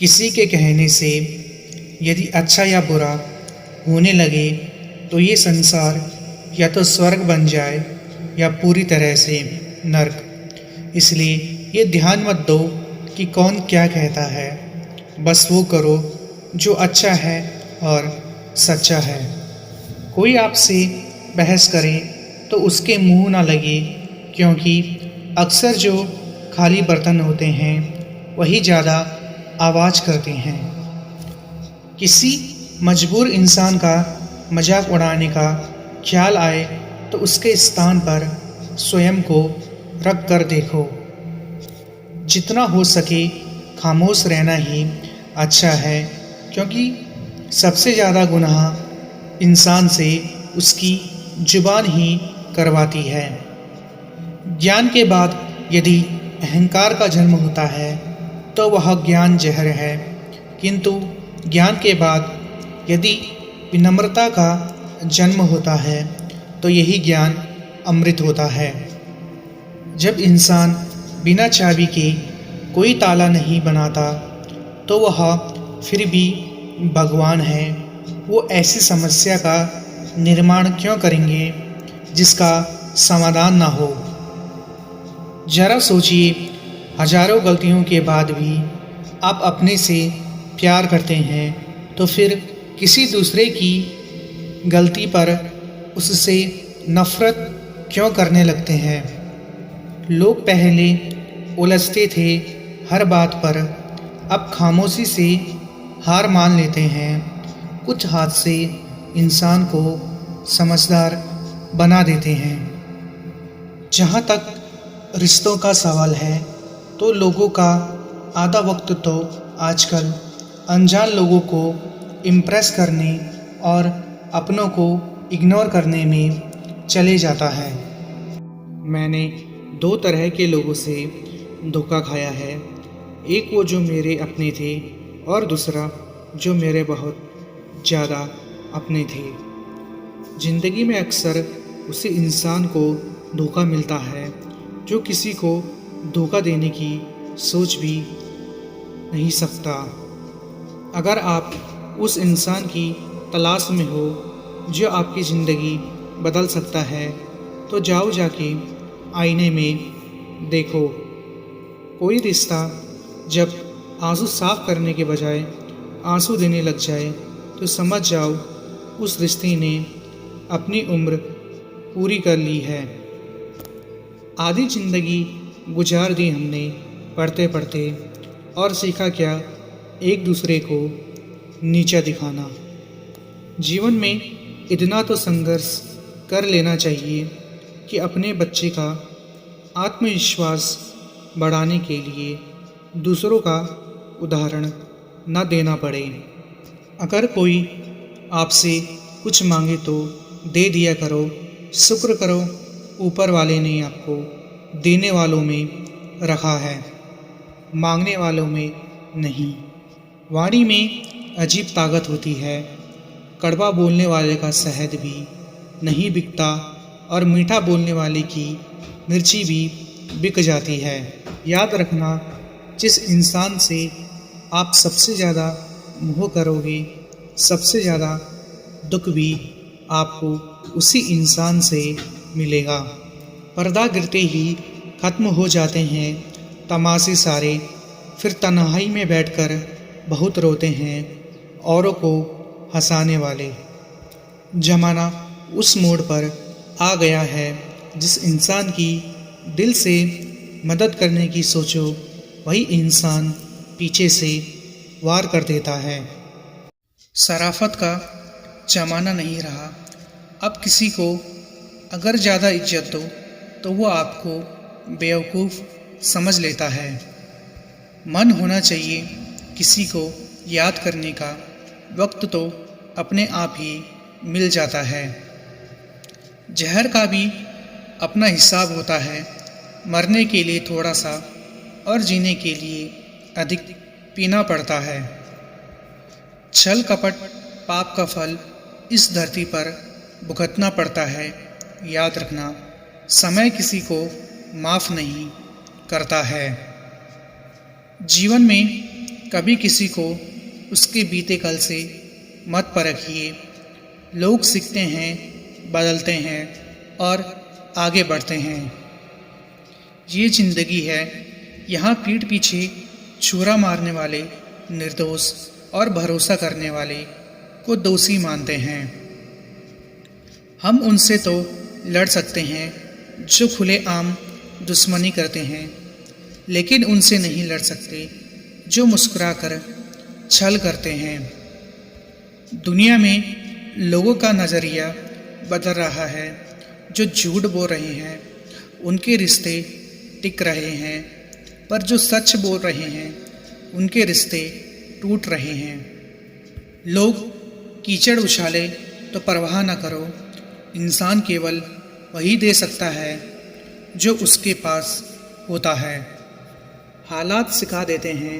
किसी के कहने से यदि अच्छा या बुरा होने लगे तो ये संसार या तो स्वर्ग बन जाए या पूरी तरह से नर्क। इसलिए ये ध्यान मत दो कि कौन क्या कहता है, बस वो करो जो अच्छा है और सच्चा है। कोई आपसे बहस करे तो उसके मुंह ना लगे, क्योंकि अक्सर जो खाली बर्तन होते हैं वही ज़्यादा आवाज़ करते हैं। किसी मजबूर इंसान का मजाक उड़ाने का ख्याल आए तो उसके स्थान पर स्वयं को रख कर देखो। जितना हो सके खामोश रहना ही अच्छा है, क्योंकि सबसे ज़्यादा गुनाह इंसान से उसकी जुबान ही करवाती है। ज्ञान के बाद यदि अहंकार का जन्म होता है तो वह ज्ञान जहर है, किंतु ज्ञान के बाद यदि विनम्रता का जन्म होता है तो यही ज्ञान अमृत होता है। जब इंसान बिना चाबी के कोई ताला नहीं बनाता तो वह फिर भी भगवान है। वो ऐसी समस्या का निर्माण क्यों करेंगे जिसका समाधान ना हो। जरा सोचिए, हजारों गलतियों के बाद भी आप अपने से प्यार करते हैं तो फिर किसी दूसरे की गलती पर उससे नफरत क्यों करने लगते हैं। लोग पहले उलझते थे हर बात पर, अब खामोशी से हार मान लेते हैं। कुछ हादसे इंसान को समझदार बना देते हैं। जहाँ तक रिश्तों का सवाल है तो लोगों का आधा वक्त तो आजकल अनजान लोगों को इम्प्रेस करने और अपनों को इग्नोर करने में चले जाता है। मैंने दो तरह के लोगों से धोखा खाया है, एक वो जो मेरे अपने थे और दूसरा जो मेरे बहुत ज़्यादा अपने थे। ज़िंदगी में अक्सर उसी इंसान को धोखा मिलता है जो किसी को धोखा देने की सोच भी नहीं सकता। अगर आप उस इंसान की तलाश में हो जो आपकी ज़िंदगी बदल सकता है तो जाओ जाके आईने में देखो। कोई रिश्ता जब आंसू साफ करने के बजाय आंसू देने लग जाए तो समझ जाओ उस रिश्ते ने अपनी उम्र पूरी कर ली है। आधी ज़िंदगी गुजार दी हमने पढ़ते पढ़ते, और सीखा क्या, एक दूसरे को नीचा दिखाना। जीवन में इतना तो संघर्ष कर लेना चाहिए कि अपने बच्चे का आत्मविश्वास बढ़ाने के लिए दूसरों का उदाहरण न देना पड़े। अगर कोई आपसे कुछ मांगे तो दे दिया करो। शुक्र करो ऊपर वाले ने आपको देने वालों में रखा है, मांगने वालों में नहीं। वाणी में अजीब ताकत होती है। कड़वा बोलने वाले का शहद भी नहीं बिकता और मीठा बोलने वाले की मिर्ची भी बिक जाती है। याद रखना, जिस इंसान से आप सबसे ज़्यादा मोह करोगे, सबसे ज़्यादा दुख भी आपको उसी इंसान से मिलेगा। पर्दा गिरते ही ख़त्म हो जाते हैं तमाशे सारे, फिर तन्हाई में बैठकर बहुत रोते हैं औरों को हंसाने वाले। ज़माना उस मोड़ पर आ गया है जिस इंसान की दिल से मदद करने की सोचो वही इंसान पीछे से वार कर देता है। शराफत का ज़माना नहीं रहा। अब किसी को अगर ज़्यादा इज्जत दो तो वो आपको बेवकूफ़ समझ लेता है। मन होना चाहिए किसी को याद करने का, वक्त तो अपने आप ही मिल जाता है। जहर का भी अपना हिसाब होता है, मरने के लिए थोड़ा सा और जीने के लिए अधिक पीना पड़ता है। छल कपट पाप का फल इस धरती पर भुगतना पड़ता है। याद रखना, समय किसी को माफ़ नहीं करता है। जीवन में कभी किसी को उसके बीते कल से मत परखिए। लोग सीखते हैं, बदलते हैं और आगे बढ़ते हैं। ये जिंदगी है, यहाँ पीठ पीछे छुरा मारने वाले निर्दोष और भरोसा करने वाले को दोषी मानते हैं। हम उनसे तो लड़ सकते हैं जो खुलेआम दुश्मनी करते हैं, लेकिन उनसे नहीं लड़ सकते जो मुस्कुराकर छल करते हैं। दुनिया में लोगों का नज़रिया बदल रहा है। जो झूठ बोल रहे हैं उनके रिश्ते टिक रहे हैं, पर जो सच बोल रहे हैं उनके रिश्ते टूट रहे हैं। लोग कीचड़ उछाले तो परवाह न करो। इंसान केवल वही दे सकता है जो उसके पास होता है। हालात सिखा देते हैं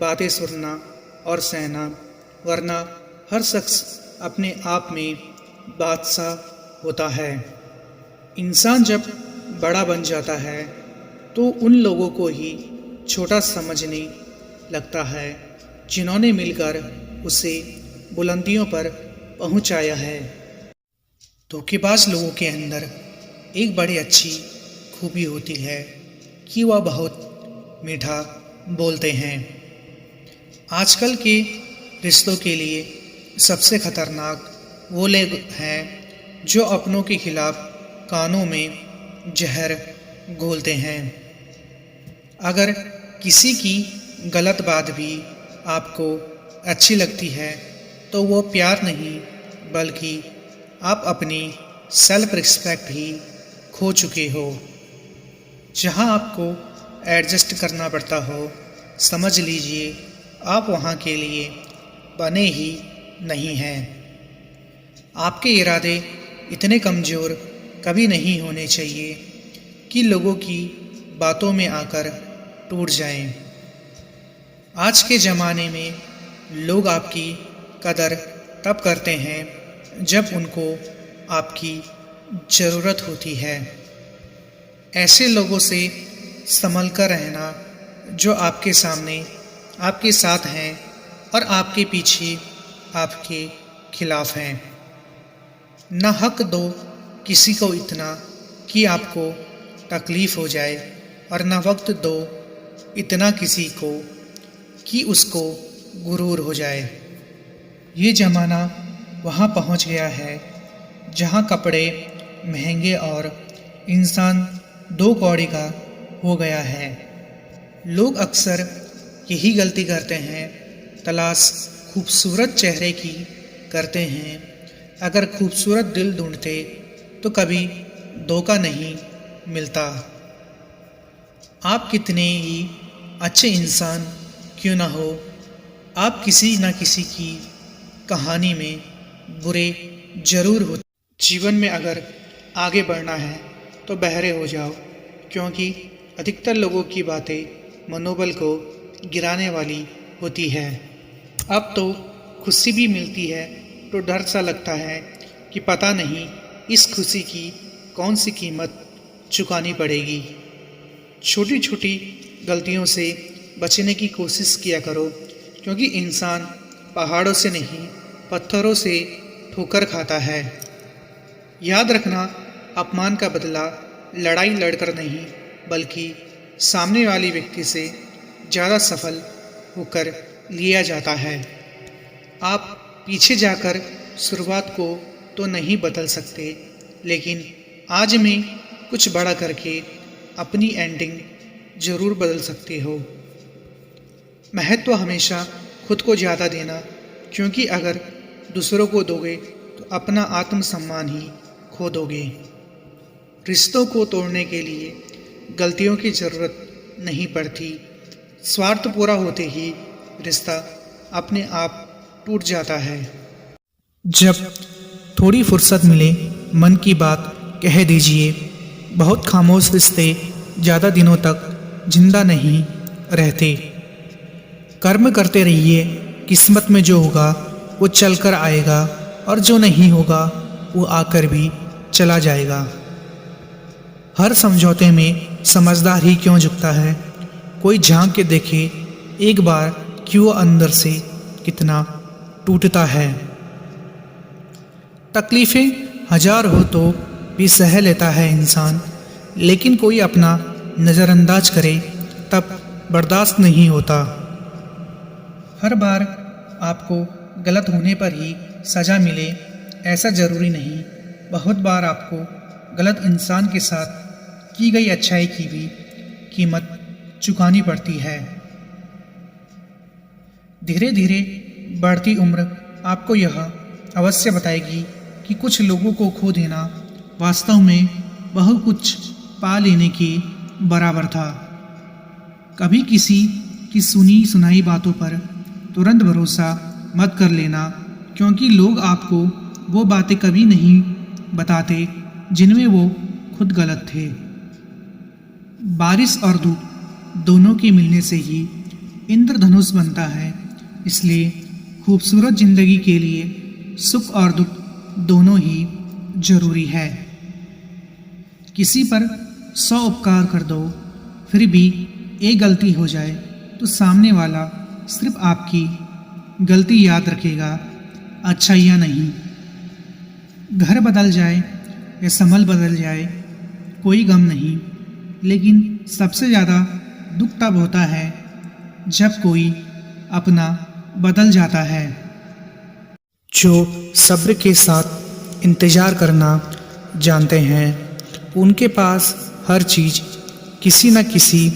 बातें सुनना और सहना, वरना हर शख्स अपने आप में बादशाह होता है। इंसान जब बड़ा बन जाता है तो उन लोगों को ही छोटा समझने लगता है जिन्होंने मिलकर उसे बुलंदियों पर पहुंचाया है। धोखेबाज लोगों के अंदर एक बड़ी अच्छी खूबी होती है कि वह बहुत मीठा बोलते हैं। आजकल के रिश्तों के लिए सबसे खतरनाक वो लोग हैं जो अपनों के खिलाफ कानों में जहर घोलते हैं। अगर किसी की गलत बात भी आपको अच्छी लगती है तो वो प्यार नहीं, बल्कि आप अपनी सेल्फ रिस्पेक्ट ही खो चुके हो। जहां आपको एडजस्ट करना पड़ता हो, समझ लीजिए आप वहां के लिए बने ही नहीं हैं। आपके इरादे इतने कमज़ोर कभी नहीं होने चाहिए कि लोगों की बातों में आकर टूट जाएं। आज के ज़माने में लोग आपकी कदर तब करते हैं जब उनको आपकी ज़रूरत होती है। ऐसे लोगों से संभल कर रहना जो आपके सामने आपके साथ हैं और आपके पीछे आपके खिलाफ हैं। न हक दो किसी को इतना कि आपको तकलीफ़ हो जाए, और न वक्त दो इतना किसी को कि उसको गुरूर हो जाए। ये ज़माना वहाँ पहुँच गया है जहाँ कपड़े महंगे और इंसान दो कौड़ी का हो गया है। लोग अक्सर यही गलती करते हैं, तलाश खूबसूरत चेहरे की करते हैं। अगर खूबसूरत दिल ढूंढते तो कभी धोखा नहीं मिलता। आप कितने ही अच्छे इंसान क्यों ना हो, आप किसी न किसी की कहानी में बुरे जरूर होते। जीवन में अगर आगे बढ़ना है तो बहरे हो जाओ, क्योंकि अधिकतर लोगों की बातें मनोबल को गिराने वाली होती है। अब तो खुशी भी मिलती है तो डर सा लगता है कि पता नहीं इस खुशी की कौन सी कीमत चुकानी पड़ेगी। छोटी छोटी गलतियों से बचने की कोशिश किया करो, क्योंकि इंसान पहाड़ों से नहीं पत्थरों से ठोकर खाता है। याद रखना, अपमान का बदला लड़ाई लड़कर नहीं, बल्कि सामने वाले व्यक्ति से ज़्यादा सफल होकर लिया जाता है। आप पीछे जाकर शुरुआत को तो नहीं बदल सकते, लेकिन आज में कुछ बड़ा करके अपनी एंडिंग ज़रूर बदल सकते हो। महत्व हमेशा खुद को ज़्यादा देना, क्योंकि अगर दूसरों को दोगे तो अपना आत्मसम्मान ही खो दोगे। रिश्तों को तोड़ने के लिए गलतियों की ज़रूरत नहीं पड़ती। स्वार्थ पूरा होते ही रिश्ता अपने आप टूट जाता है। जब थोड़ी फुर्सत मिले मन की बात कह दीजिए। बहुत खामोश रिश्ते ज़्यादा दिनों तक जिंदा नहीं रहते। कर्म करते रहिए, किस्मत में जो होगा वो चल कर आएगा, और जो नहीं होगा वो आकर भी चला जाएगा। हर समझौते में समझदार ही क्यों झुकता है। कोई झांक के देखे एक बार कि वो अंदर से कितना टूटता है। तकलीफ़ें हजार हो तो भी सह लेता है इंसान, लेकिन कोई अपना नज़रअंदाज करे तब बर्दाश्त नहीं होता। हर बार आपको गलत होने पर ही सज़ा मिले ऐसा ज़रूरी नहीं। बहुत बार आपको गलत इंसान के साथ की गई अच्छाई की भी कीमत चुकानी पड़ती है। धीरे धीरे बढ़ती उम्र आपको यह अवश्य बताएगी कि कुछ लोगों को खो देना वास्तव में बहुत कुछ पा लेने के बराबर था। कभी किसी की सुनी सुनाई बातों पर तुरंत भरोसा मत कर लेना, क्योंकि लोग आपको वो बातें कभी नहीं बताते जिनमें वो खुद गलत थे। बारिश और धूप दोनों के मिलने से ही इंद्रधनुष बनता है, इसलिए खूबसूरत जिंदगी के लिए सुख और दुख दोनों ही जरूरी है। किसी पर 100 उपकार कर दो, फिर भी एक गलती हो जाए तो सामने वाला सिर्फ आपकी गलती याद रखेगा, अच्छाइयाँ नहीं। घर बदल जाए या संभल बदल जाए कोई गम नहीं, लेकिन सबसे ज़्यादा दुख तब होता है जब कोई अपना बदल जाता है। जो सब्र के साथ इंतज़ार करना जानते हैं, उनके पास हर चीज़ किसी न किसी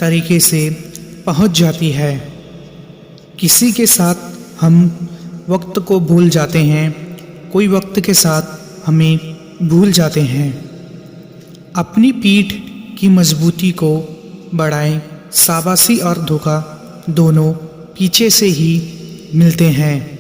तरीके से पहुंच जाती है। किसी के साथ हम वक्त को भूल जाते हैं, कोई वक्त के साथ हमें भूल जाते हैं। अपनी पीठ की मजबूती को बढ़ाएं, शाबाशी और धोखा दोनों पीछे से ही मिलते हैं।